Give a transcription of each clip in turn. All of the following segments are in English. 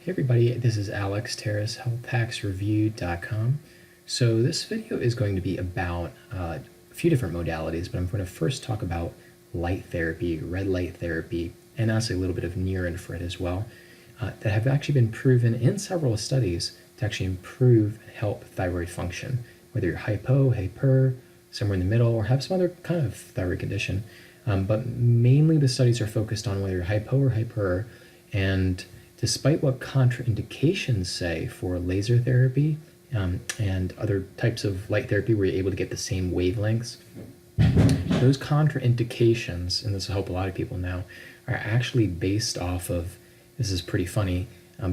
Hey everybody, this is Alex Terrace, healthhacksreview.com. So this video is going to be about a few different modalities, but I'm going to first talk about light therapy, red light therapy, and also a little bit of neuroendocrine as well, that have actually been proven in several studies to actually improve and help thyroid function, whether you're hypo, hyper, somewhere in the middle, or have some other kind of thyroid condition. But mainly the studies are focused on whether you're hypo or hyper, and despite what contraindications say for laser therapy and other types of light therapy where you're able to get the same wavelengths, those contraindications, and this will help a lot of people now, are actually based off of, this is pretty funny,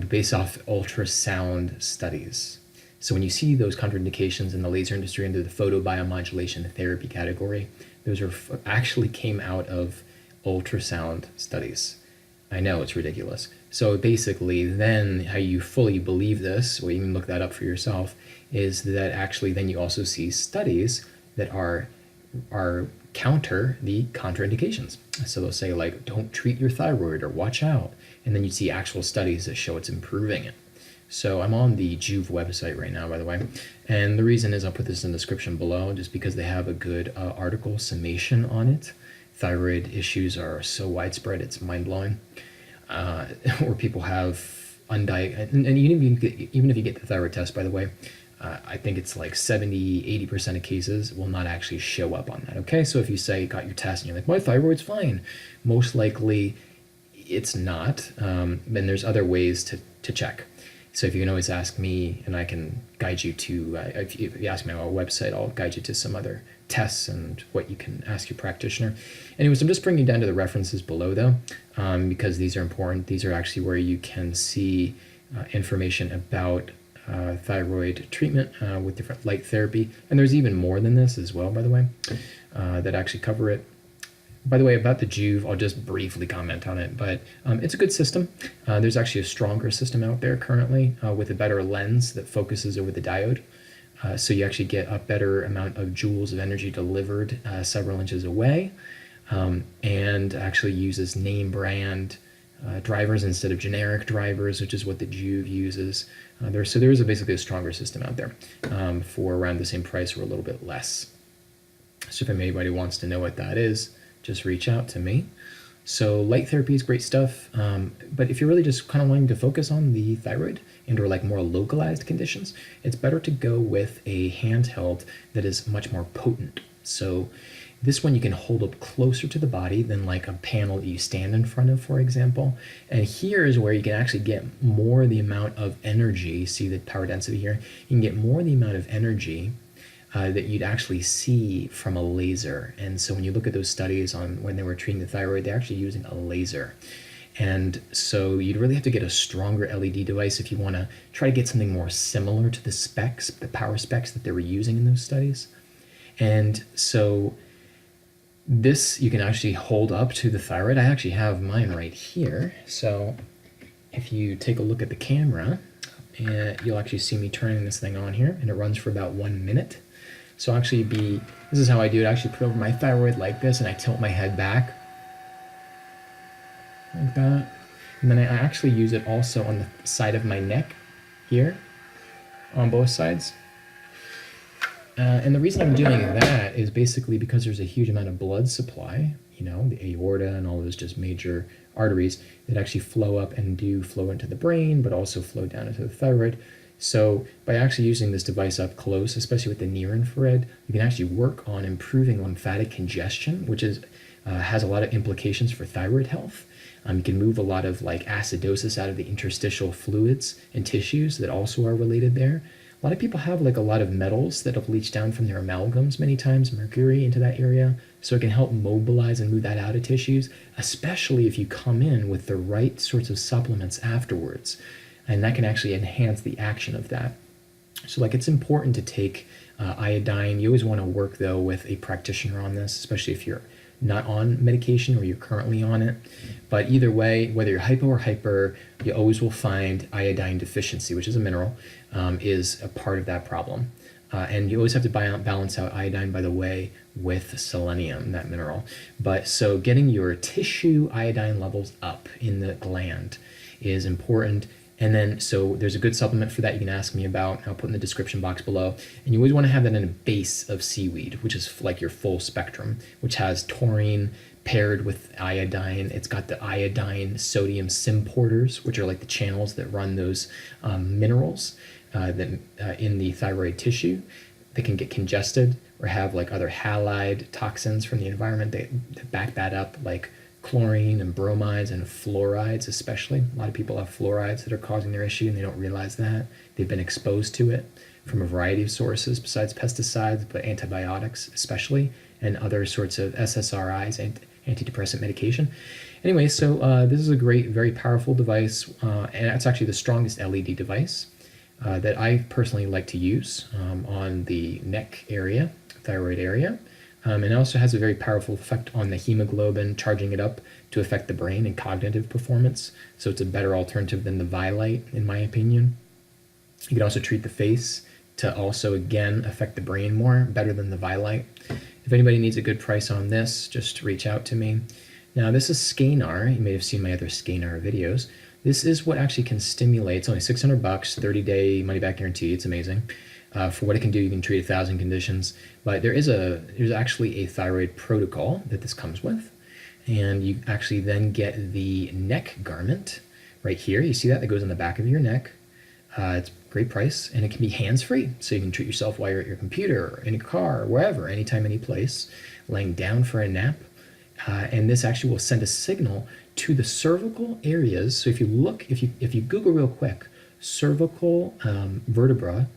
based off ultrasound studies. So when you see those contraindications in the laser industry under the photobiomodulation therapy category, those are actually came out of ultrasound studies. I know, it's ridiculous. So basically then how you fully believe this, or you can look that up for yourself, is that actually then you also see studies that are counter the contraindications. So they'll say like, don't treat your thyroid or watch out. And then you see actual studies that show it's improving it. So I'm on the Juve website right now, by the way. And the reason is I'll put this in the description below just because they have a good article summation on it. Thyroid issues are so widespread, it's mind-blowing. Where people have undiagnosed, and even if you get the thyroid test, by the way, I think it's like 70-80% of cases will not actually show up on that. Okay, so if you say you got your test and you're like, my thyroid's fine, most likely it's not, and there's other ways to check. So if you can always ask me, and I can guide you to, if you ask me on our website, I'll guide you to some other tests and what you can ask your practitioner. Anyways, I'm just bringing you down to the references below though, because these are important. These are actually where you can see information about thyroid treatment with different light therapy. And there's even more than this as well, by the way, that actually cover it. By the way, about the Juve, I'll just briefly comment on it, but it's a good system. There's actually a stronger system out there currently with a better lens that focuses over the diode. So you actually get a better amount of joules of energy delivered several inches away, and actually uses name brand drivers instead of generic drivers, which is what the Juve uses. So there is basically a stronger system out there for around the same price or a little bit less. So if anybody wants to know what that is, just reach out to me. So light therapy is great stuff, but if you're really just kind of wanting to focus on the thyroid and or like more localized conditions, it's better to go with a handheld that is much more potent. So this one you can hold up closer to the body than like a panel that you stand in front of, for example. And here is where you can actually get more the amount of energy. See the power density here? You can get more the amount of energy that you'd actually see from a laser. And so when you look at those studies on when they were treating the thyroid, they're actually using a laser. And so you'd really have to get a stronger LED device if you want to try to get something more similar to the specs, the power specs that they were using in those studies. And so this you can actually hold up to the thyroid. I actually have mine right here. So if you take a look at the camera, you'll actually see me turning this thing on here, and it runs for about 1 minute. So actually this is how I do it. I actually put over my thyroid like this, and I tilt my head back like that. And then I actually use it also on the side of my neck here on both sides. And the reason I'm doing that is basically because there's a huge amount of blood supply, you know, the aorta and all those just major arteries that actually flow up and do flow into the brain, but also flow down into the thyroid. So by actually using this device up close, especially with the near-infrared, you can actually work on improving lymphatic congestion, which has a lot of implications for thyroid health. You can move a lot of like acidosis out of the interstitial fluids and tissues that also are related there. A lot of people have like a lot of metals that have leached down from their amalgams many times, mercury into that area. So it can help mobilize and move that out of tissues, especially if you come in with the right sorts of supplements afterwards. And that can actually enhance the action of that. So like it's important to take iodine. You always want to work though with a practitioner on this, especially if you're not on medication or you're currently on it. But either way, whether you're hypo or hyper, you always will find iodine deficiency, which is a mineral, is a part of that problem. And you always have to balance out iodine, by the way, with selenium, that mineral. But so getting your tissue iodine levels up in the gland is important. And then, so there's a good supplement for that you can ask me about. I'll put in the description box below. And you always want to have that in a base of seaweed, which is like your full spectrum, which has taurine paired with iodine. It's got the iodine sodium symporters, which are like the channels that run those minerals in the thyroid tissue. They can get congested or have like other halide toxins from the environment that back that up, like chlorine and bromides and fluorides especially. A lot of people have fluorides that are causing their issue and they don't realize that. They've been exposed to it from a variety of sources besides pesticides, but antibiotics especially, and other sorts of SSRIs, and antidepressant medication. Anyway, so this is a great, very powerful device, and it's actually the strongest LED device that I personally like to use on the neck area, thyroid area. And it also has a very powerful effect on the hemoglobin, charging it up to affect the brain and cognitive performance. So it's a better alternative than the Violite, in my opinion. You can also treat the face to also, again, affect the brain more, better than the Violite. If anybody needs a good price on this, just reach out to me. Now, this is Scenar. You may have seen my other Scenar videos. This is what actually can stimulate. It's only $600, 30-day money-back guarantee. It's amazing. For what it can do, you can treat 1,000 conditions. But there's actually a thyroid protocol that this comes with. And you actually then get the neck garment right here. You see that? That goes on the back of your neck. It's a great price, and it can be hands-free. So you can treat yourself while you're at your computer, or in a car, or wherever, anytime, any place, laying down for a nap. And this actually will send a signal to the cervical areas. So if you Google real quick, cervical vertebra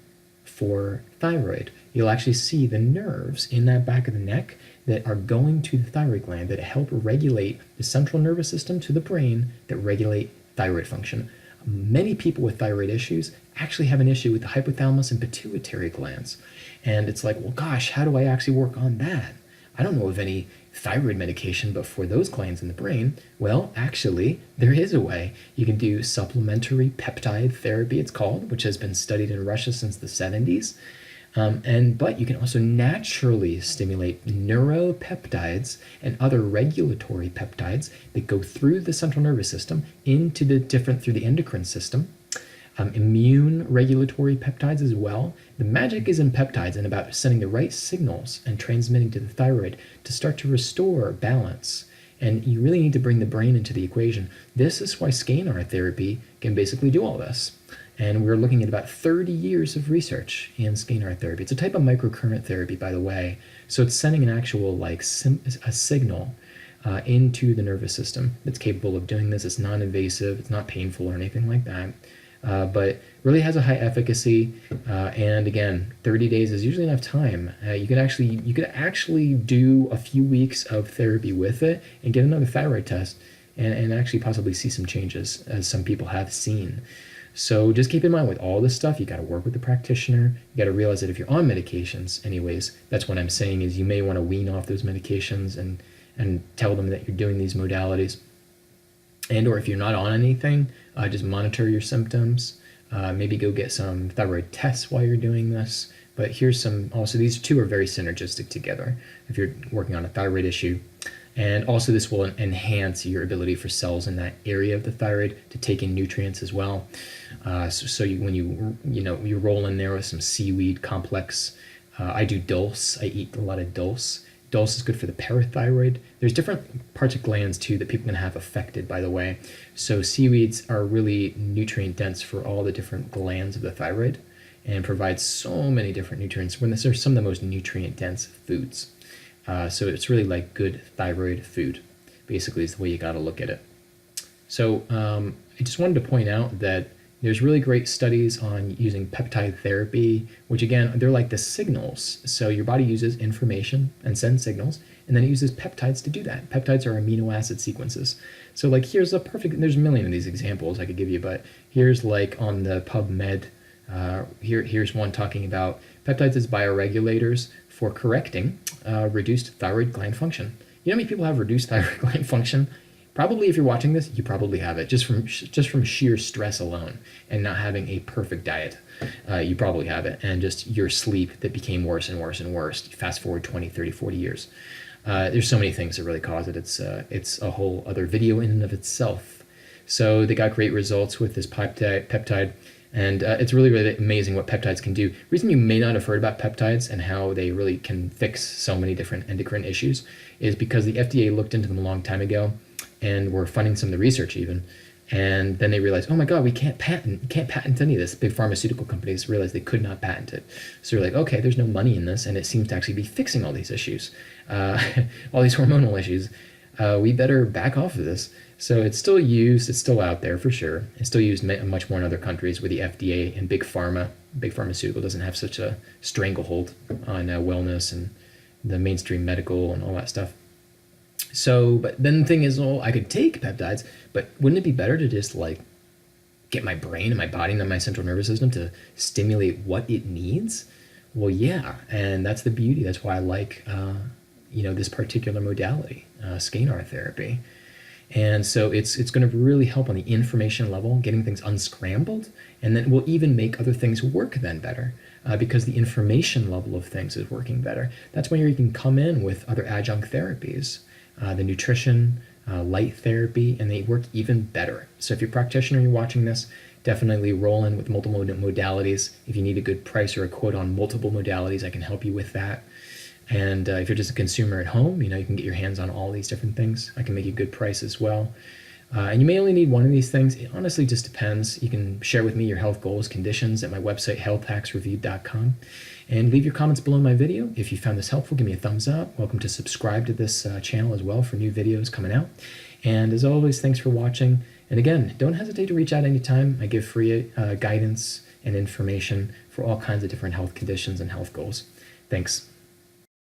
for thyroid, you'll actually see the nerves in that back of the neck that are going to the thyroid gland that help regulate the central nervous system to the brain that regulate thyroid function. Many people with thyroid issues actually have an issue with the hypothalamus and pituitary glands. And it's like, well, gosh, how do I actually work on that? I don't know of any thyroid medication, but for those glands in the brain, well, actually, there is a way. You can do supplementary peptide therapy, it's called, which has been studied in Russia since the 70s. But you can also naturally stimulate neuropeptides and other regulatory peptides that go through the central nervous system through the endocrine system. Immune regulatory peptides as well. The magic is in peptides and about sending the right signals and transmitting to the thyroid to start to restore balance. And you really need to bring the brain into the equation. This is why Scenar Therapy can basically do all this. And we're looking at about 30 years of research in Scenar Therapy. It's a type of microcurrent therapy, by the way. So it's sending an actual a signal into the nervous system that's capable of doing this. It's non-invasive. It's not painful or anything like that. But really has a high efficacy, and again, 30 days is usually enough time. You could actually do a few weeks of therapy with it and get another thyroid test and actually possibly see some changes, as some people have seen. So just keep in mind, with all this stuff, you got to work with the practitioner. You got to realize that if you're on medications anyways, that's what I'm saying is you may want to wean off those medications and tell them that you're doing these modalities. And or if you're not on anything, just monitor your symptoms. Maybe go get some thyroid tests while you're doing this. But here's some, also these two are very synergistic together if you're working on a thyroid issue. And also this will enhance your ability for cells in that area of the thyroid to take in nutrients as well. When you roll in there with some seaweed complex. I do dulse. I eat a lot of dulse. Dulse is good for the parathyroid. There's different parts of glands too that people can have affected, by the way. So seaweeds are really nutrient dense for all the different glands of the thyroid and provide so many different nutrients. They're some of the most nutrient dense foods. So it's really like good thyroid food, basically, is the way you got to look at it. So I just wanted to point out that there's really great studies on using peptide therapy, which again, they're like the signals. So your body uses information and sends signals, and then it uses peptides to do that. Peptides are amino acid sequences. So like there's a million of these examples I could give you, but here's like on the PubMed, here's one talking about peptides as bioregulators for correcting reduced thyroid gland function. You know how many people have reduced thyroid gland function? Probably if you're watching this, you probably have it just from sheer stress alone and not having a perfect diet. You probably have it, and just your sleep that became worse and worse and worse. Fast forward 20, 30, 40 years. There's so many things that really cause it. It's a whole other video in and of itself. So they got great results with this peptide. And it's really, really amazing what peptides can do. The reason you may not have heard about peptides and how they really can fix so many different endocrine issues is because the FDA looked into them a long time ago and were funding some of the research even. And then they realized, oh my God, we can't patent any of this. Big pharmaceutical companies realized they could not patent it. So they're like, okay, there's no money in this, and it seems to actually be fixing all these issues, all these hormonal issues. We better back off of this. So it's still used, it's still out there for sure. It's still used much more in other countries where the FDA and big pharmaceutical doesn't have such a stranglehold on wellness and the mainstream medical and all that stuff. So, but then the thing is, well, I could take peptides, but wouldn't it be better to just like get my brain and my body and my central nervous system to stimulate what it needs? Well, yeah, and that's the beauty. That's why I like, this particular modality, Scenar Therapy. And so it's going to really help on the information level, getting things unscrambled, and then we'll even make other things work then better because the information level of things is working better. That's when you can come in with other adjunct therapies, the nutrition, light therapy, and they work even better. So if you're a practitioner, you're watching this, definitely roll in with multiple modalities. If you need a good price or a quote on multiple modalities, I can help you with that. And if you're just a consumer at home, you can get your hands on all these different things. I can make you a good price as well. And you may only need one of these things. It honestly just depends. You can share with me your health goals, conditions at my website, healthhacksreviewed.com. And leave your comments below my video. If you found this helpful, give me a thumbs up. Welcome to subscribe to this channel as well for new videos coming out. And as always, thanks for watching. And again, don't hesitate to reach out anytime. I give free guidance and information for all kinds of different health conditions and health goals. Thanks.